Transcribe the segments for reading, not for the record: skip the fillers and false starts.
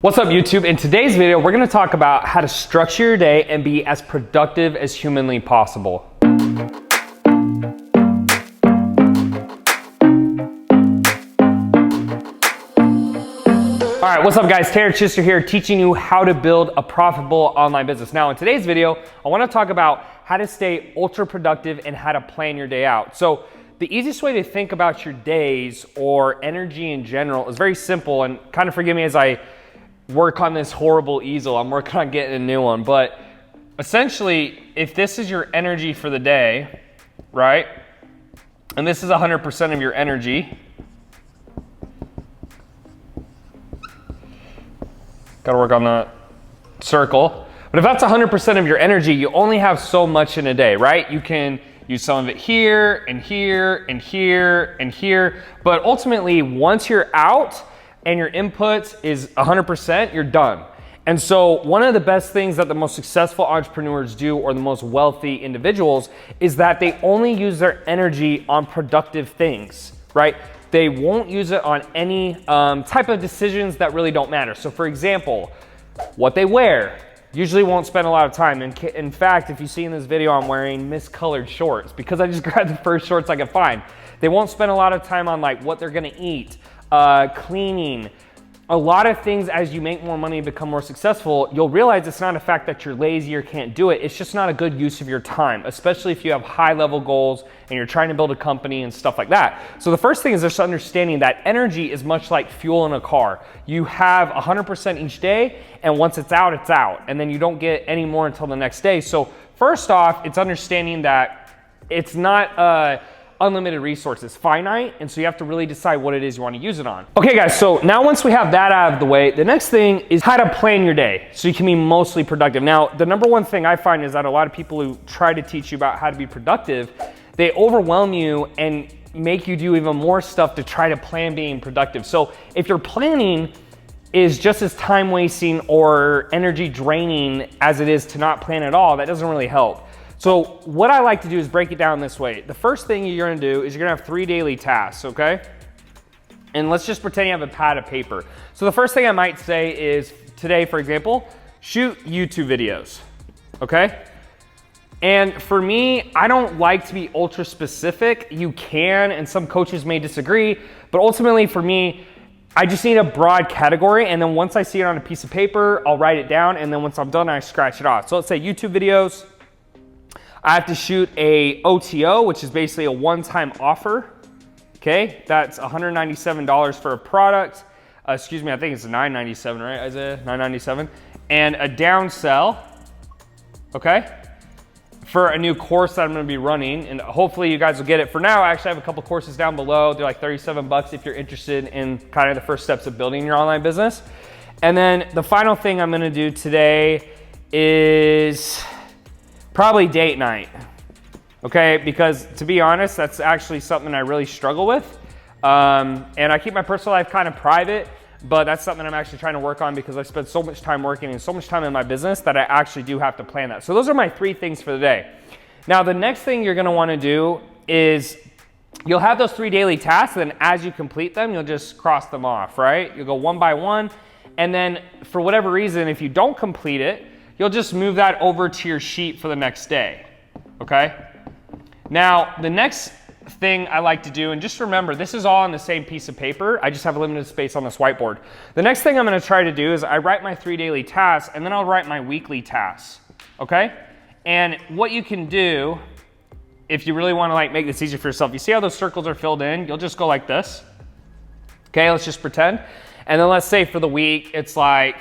What's up YouTube? In today's video, we're gonna talk about how to structure your day and be as productive as humanly possible. All right, what's up guys? Taylor Chister here, teaching you how to build a profitable online business. Now in today's video, I wanna talk about how to stay ultra productive and how to plan your day out. So the easiest way to think about your days or energy in general is very simple, and kind of forgive me as I work on this horrible easel. I'm working on getting a new one, but essentially, if this is your energy for the day, right? And this is 100% of your energy. Gotta work on the circle. But if that's 100% of your energy, you only have so much in a day, right? You can use some of it here and here and here and here, but ultimately, once you're out, and your inputs is 100%, you're done. And so one of the best things that the most successful entrepreneurs do, or the most wealthy individuals, is that they only use their energy on productive things, right? They won't use it on any type of decisions that really don't matter. So for example, what they wear, usually won't spend a lot of time. In fact, if you see in this video, I'm wearing miscolored shorts because I just grabbed the first shorts I could find. They won't spend a lot of time on like what they're gonna eat, cleaning, a lot of things. As you make more money and become more successful, you'll realize it's not a fact that you're lazy or can't do it. It's just not a good use of your time, especially if you have high level goals and you're trying to build a company and stuff like that. So the first thing is just understanding that energy is much like fuel in a car. You have 100% each day, and once it's out, and then you don't get any more until the next day. So first off, it's understanding that it's not unlimited resources, finite, and so you have to really decide what it is you want to use it on. Okay guys, so now once we have that out of the way, the next thing is how to plan your day so you can be mostly productive. Now, the number one thing I find is that a lot of people who try to teach you about how to be productive, they overwhelm you and make you do even more stuff to try to plan being productive. So if your planning is just as time wasting or energy draining as it is to not plan at all, that doesn't really help. So what I like to do is break it down this way. The first thing you're gonna do is you're gonna have 3 daily tasks, okay? And let's just pretend you have a pad of paper. So the first thing I might say is, today, for example, shoot YouTube videos, okay? And for me, I don't like to be ultra specific. You can, and some coaches may disagree, but ultimately for me, I just need a broad category, and then once I see it on a piece of paper, I'll write it down, and then once I'm done, I scratch it off. So let's say YouTube videos. I have to shoot a OTO, which is basically a one-time offer. Okay, that's $197 for a product. Excuse me, I think it's $997, right, Isaiah? $997. And a downsell, okay, for a new course that I'm gonna be running, and hopefully you guys will get it. For now, I actually have a couple courses down below. They're like 37 bucks if you're interested in kind of the first steps of building your online business. And then the final thing I'm gonna do today is probably date night, okay? Because to be honest, that's actually something I really struggle with. And I keep my personal life kind of private, but that's something I'm actually trying to work on because I spend so much time working and so much time in my business that I actually do have to plan that. So those are my 3 things for the day. Now, the next thing you're gonna wanna do is you'll have those 3 daily tasks, and then as you complete them, you'll just cross them off, right? You'll go one by one, and then for whatever reason, if you don't complete it, you'll just move that over to your sheet for the next day, okay? Now, the next thing I like to do, and just remember, this is all on the same piece of paper, I just have limited space on this whiteboard. The next thing I'm gonna try to do is I write my 3 daily tasks, and then I'll write my weekly tasks, okay? And what you can do, if you really wanna like make this easier for yourself, you see how those circles are filled in? You'll just go like this, okay? Let's just pretend. And then let's say for the week, it's like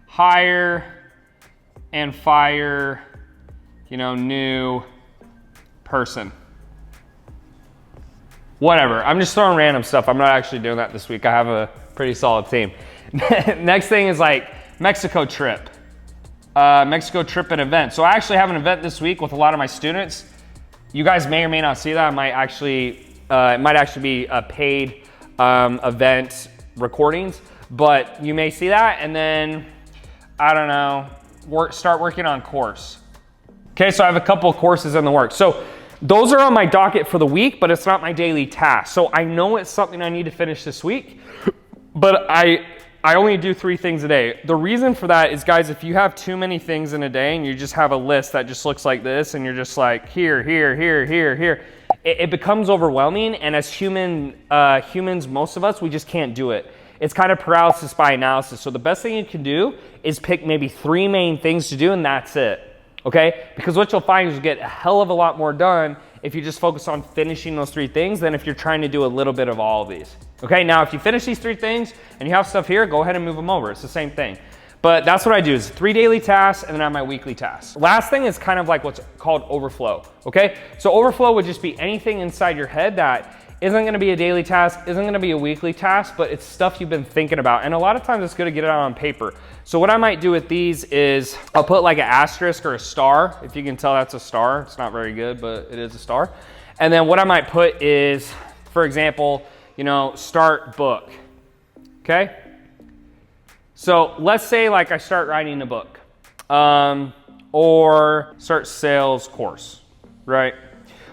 hire and fire, you know, new person. Whatever, I'm just throwing random stuff. I'm not actually doing that this week. I have a pretty solid team. Next thing is like Mexico trip. Mexico trip and event. So I actually have an event this week with a lot of my students. You guys may or may not see that. I might actually, it might actually be a paid event recordings, but you may see that, and then, I don't know, start working on course. Okay, so I have a couple of courses in the works. So those are on my docket for the week, but it's not my daily task. So I know it's something I need to finish this week, but I I only do 3 things a day. The reason for that is, guys, if you have too many things in a day and you just have a list that just looks like this and you're just like here, here, here, here, here, it becomes overwhelming. And as humans, most of us, we just can't do it. It's kind of paralysis by analysis. So the best thing you can do is pick maybe 3 main things to do, and that's it. Okay? Because what you'll find is you get a hell of a lot more done if you just focus on finishing those 3 things than if you're trying to do a little bit of all of these. Okay, now if you finish these 3 things and you have stuff here, go ahead and move them over. It's the same thing. But that's what I do, is 3 daily tasks and then I have my weekly tasks. Last thing is kind of like what's called overflow, okay? So overflow would just be anything inside your head that isn't gonna be a daily task, isn't gonna be a weekly task, but it's stuff you've been thinking about. And a lot of times it's good to get it out on paper. So what I might do with these is I'll put like an asterisk or a star. If you can tell, that's a star. It's not very good, but it is a star. And then what I might put is, for example, you know, start book, okay? So let's say like I start writing a book or start sales course, right?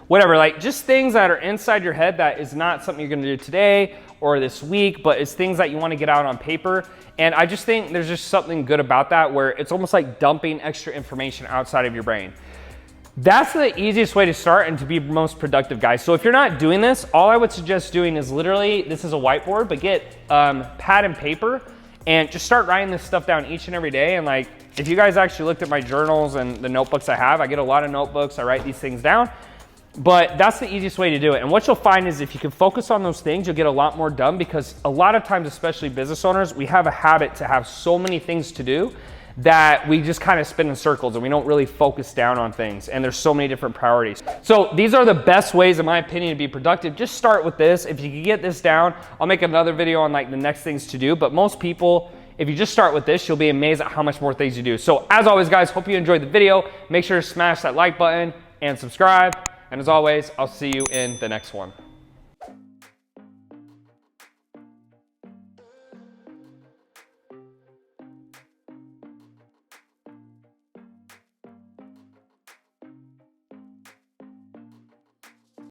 Whatever, like just things that are inside your head that is not something you're gonna do today or this week, but it's things that you wanna get out on paper. And I just think there's just something good about that, where it's almost like dumping extra information outside of your brain. That's the easiest way to start and to be most productive, guys. So if you're not doing this, all I would suggest doing is literally, this is a whiteboard, but get pad and paper and just start writing this stuff down each and every day. And like, if you guys actually looked at my journals and the notebooks I have, I get a lot of notebooks, I write these things down. But that's the easiest way to do it. And what you'll find is if you can focus on those things, you'll get a lot more done, because a lot of times, especially business owners, we have a habit to have so many things to do that we just kind of spin in circles and we don't really focus down on things. And there's so many different priorities. So these are the best ways, in my opinion, to be productive. Just start with this. If you can get this down, I'll make another video on like the next things to do. But most people, if you just start with this, you'll be amazed at how much more things you do. So as always, guys, hope you enjoyed the video. Make sure to smash that like button and subscribe. And as always, I'll see you in the next one.